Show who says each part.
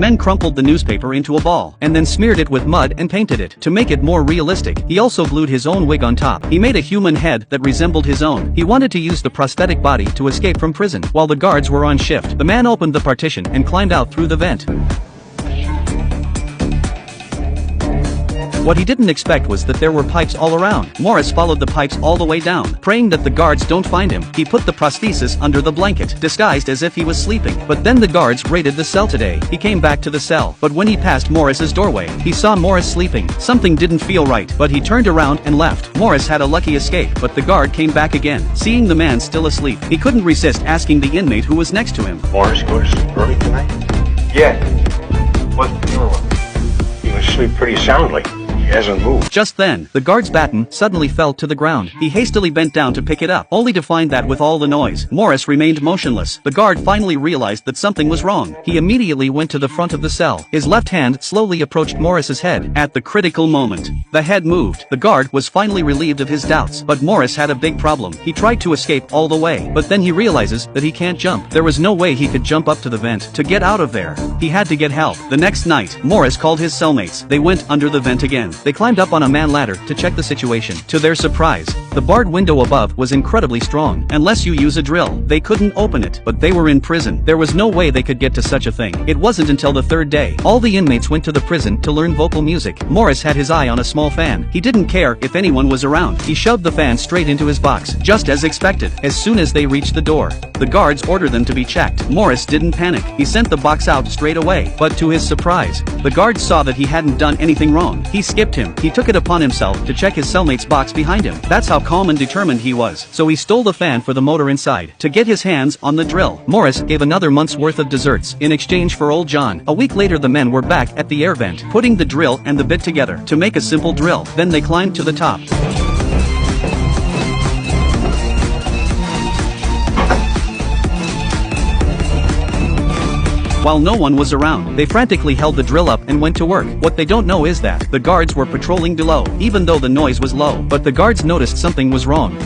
Speaker 1: Men crumpled the newspaper into a ball, and then smeared it with mud and painted it. To make it more realistic, he also glued his own wig on top. He made a human head that resembled his own. He wanted to use the prosthetic body to escape from prison. While the guards were on shift, the man opened the partition and climbed out through the vent. What he didn't expect was that there were pipes all around. Morris followed the pipes all the way down, praying that the guards don't find him. He put the prosthesis under the blanket, disguised as if he was sleeping. But then the guards raided the cell today. He came back to the cell, but when he passed Morris's doorway, he saw Morris sleeping. Something didn't feel right, but he turned around and left. Morris had a lucky escape, but the guard came back again. Seeing the man still asleep, he couldn't resist asking the inmate who was next to him.
Speaker 2: Morris go to sleep early tonight? Yeah. What's the deal with him? He was asleep pretty soundly. He hasn't moved.
Speaker 1: Just then, the guard's baton suddenly fell to the ground. He hastily bent down to pick it up, only to find that with all the noise, Morris remained motionless. The guard finally realized that something was wrong. He immediately went to the front of the cell. His left hand slowly approached Morris's head. At the critical moment, the head moved. The guard was finally relieved of his doubts, but Morris had a big problem. He tried to escape all the way, but then he realizes that he can't jump. There was no way he could jump up to the vent to get out of there. He had to get help. The next night, Morris called his cellmates. They went under the vent again. They climbed up on a man ladder to check the situation. To their surprise, the barred window above was incredibly strong. Unless you use a drill, they couldn't open it. But they were in prison. There was no way they could get to such a thing. It wasn't until the third day. All the inmates went to the prison to learn vocal music. Morris had his eye on a small fan. He didn't care if anyone was around. He shoved the fan straight into his box, just as expected. As soon as they reached the door, the guards ordered them to be checked. Morris didn't panic. He sent the box out straight away. But to his surprise, the guards saw that he hadn't done anything wrong. He skipped him. He took it upon himself to check his cellmate's box behind him. That's how calm and determined he was. So he stole the fan for the motor inside to get his hands on the drill. Morris gave another month's worth of desserts in exchange for old John. A week later, the men were back at the air vent, putting the drill and the bit together to make a simple drill. Then they climbed to the top. While no one was around, they frantically held the drill up and went to work. What they don't know is that the guards were patrolling below, even though the noise was low. But the guards noticed something was wrong.